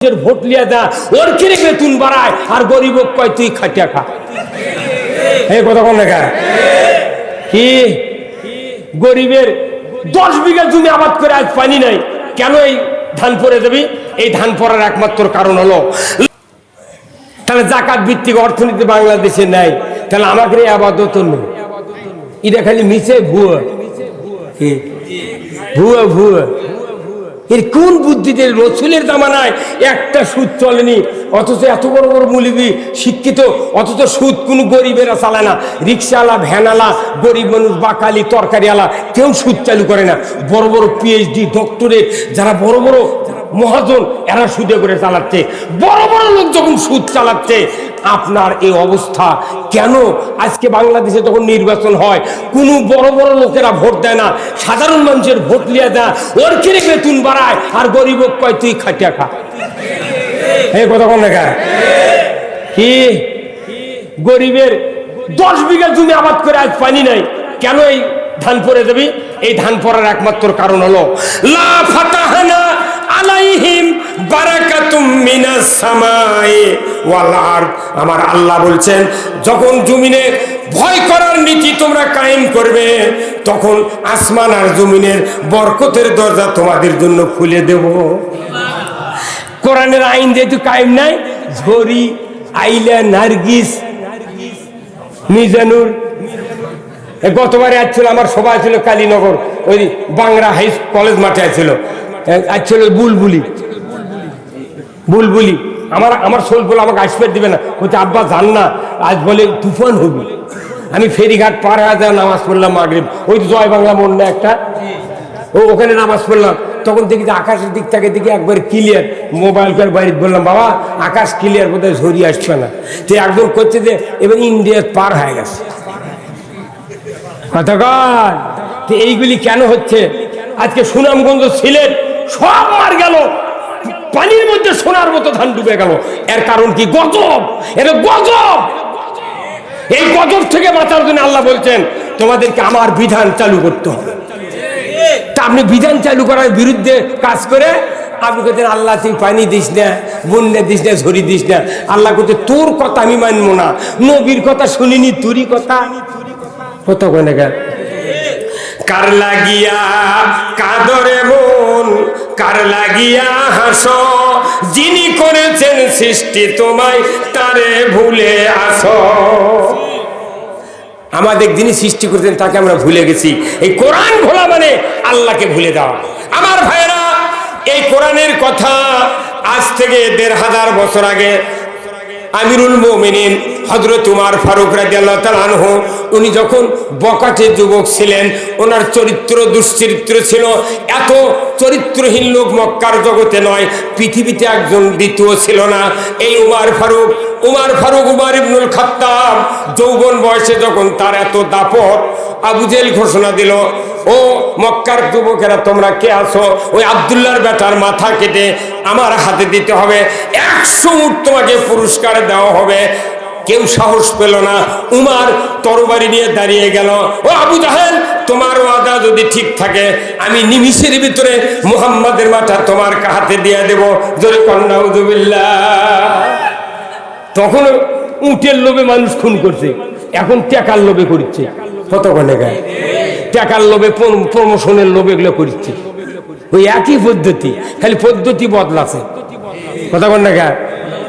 Vote লিয়া দা ওর কিনে বেতন বাড়ায় আর গরিব কয় তুই খাটিয়া খা। এই কথা কোন লেখা কি গরিবের 10 বিঘা জমি আবাদ করে আজ পানি নাই, কেন এই ধান পরে যাবি? এই ধান পড়ার একমাত্র কারণ হলো তাহলে জাকাত ভিত্তিক অর্থনীতি বাংলাদেশে নাই, তাহলে আমাকে এই আবাদত নেই। এটা খালি মিছে ভুয়া ভুয়া ভুয়া। এর কোন বুদ্ধিতে রসুলের জামানায় একটা সুদ চলেনি, অথচ এত বড় বড় মুলিবি শিক্ষিত, অথচ সুদ কোন গরিবেরা চালায় না। রিক্সাওয়ালা, ভ্যানওয়ালা, গরিব মানুষ, বাকালি, তরকারিওয়ালা কেউ সুদ চালু করে না। বড় বড় পিএইচডি ডক্টরেট যারা বড় বড় মহাজন এরা সুদে করে চালাচ্ছে। বড় বড় লোক যখন সুদ চালাচ্ছে, আপনার এই অবস্থা কেন? আজকে বাংলাদেশে যখন নির্বাচন হয় কোনো বড় বড় লোকেরা ভোট দেয় না, সাধারণ মানুষের ভোট লিয়া দেয়, ওর কিনে বেতন বাড়ায় আর গরিব কয় তুই খাটিয়া খা। এই কথা কোন লেখা কি গরিবের 10 বিঘা জমি আবাদ করে আজ পানি নাই, কেন এই ধান পরে যাবি? এই ধান পড়ার একমাত্র কারণ হলো লা ফাতাহানা আলাইহিম বারাকাতুম মিনাস সামাই ওয়াল আরদ। আমার আল্লাহ বলছেন, যখন জমিনে ভয় করার নীতি তোমরা কায়েম করবে, তখন আসমান আর জমিনের বরকতের দরজা তোমাদের জন্য খুলে দেব। কোরআনের আইন যেহেতু কায়েম নাই, ঝরি, আইলা, নার্গিস, মিজানুর, গতবারে আসছিল আমার সভা ছিল কালীনগর, ওই বাংলা হাই কলেজ মাঠে আসছিল, আসছিল বুলবুলি। বুলবুলি আমার সোলফুল আমাকে আসবে দিবে না, বলছে আব্বা জান না আজ বলে তুফান হবে। আমি ফেরিঘাট পার হয়ে যা নামাজ পড়লাম মাগরিব, ওই জয় বাংলা মোড় না একটা, ওখানে নামাজ পড়লাম। তখন দেখি যে আকাশের দিক থেকে দেখি একবার ক্লিয়ার, মোবাইল করে বাইরে বললাম বাবা আকাশ ক্লিয়ার, বোধহয় ঝরিয়ে আসছে না। তো একদম করছে যে এবার ইন্ডিয়া পার হয়ে গেছে। কতক্ষণ তো এইগুলি কেন হচ্ছে? আজকে সুনামগঞ্জ, সিলেট সব মার গেল, পানির মধ্যে সোনার মতো ধান ডুবে গেল। এর কারণ কি? গজব। এটা গজব। এই গজব থেকে বাঁচার জন্য আল্লাহ বলছেন তোমাদেরকে আমার বিধান চালু করতে হবে। তা আপনি বিধান চালু করার বিরুদ্ধে কাজ করে আপনি বলছেন আল্লাহ তুই পানি দিস না, বন্যা দিস না, ঝরি দিস না। আল্লাহ বলছে তোর কথা আমি মানবো না, নবীর কথা শুনিনি, তোরই কথা কত কোনে গেল। কার লাগিয়া কাদরে মন, কার লাগিয়া হাসো, যিনি করেছেন সৃষ্টি তোমায় তারে ভুলে আসো। আমাদের যিনি সৃষ্টি করেছেন তাকে আমরা ভুলে গেছি। এই কোরআন ভোলা মানে আল্লাহকে ভুলে দেওয়া। আমার ভাইরা, এই কোরআনের কথা আজ থেকে 1500 বছর আগে আমিরুল মুমিনিন হযরত উমর ফারুক রাদিয়াল্লাহু তাআলা আনহু, উনি যখন বকাটে যুবক ছিলেন, ওনার চরিত্র দুশ্চরিত্র ছিল। এত চরিত্রহীন লোক মক্কার জগতে নয়, পৃথিবীতে একজন দ্বিতীয় ছিল না। এই উমর ফারুক উমর ইবনুল খাত্তাব যৌবন বয়সে যখন তার এত দাপট, আবু জেহেল ঘোষণা দিল, ও মক্কার যুবকেরা তোমরা কে আছো? ওই আব্দুল্লাহর বেটার মাথা কেটে আমার হাতে দিতে হবে, 100 উট তোমাকে পুরস্কার দেওয়া হবে। কেউ সাহস পেল না। উমর তরবারি নিয়ে দাঁড়িয়ে গেল, ও আবু জাহেল, তোমার ওয়াদা যদি ঠিক থাকে আমি নিমিষের ভিতরে মুহাম্মাদের মাথা তোমার হাতে দিয়ে দেব। জোরে কন্যা উযুবিল্লাহ। তখন উটের লোভে মানুষ খুন করছে, এখন টাকার লোভে করছে। কত কোনে গায় টাকার লোভে, প্রমোশনের লোভে এগুলো করছে। ওই একই পদ্ধতি, খালি পদ্ধতি বদলাছে। কথা কোন না গায়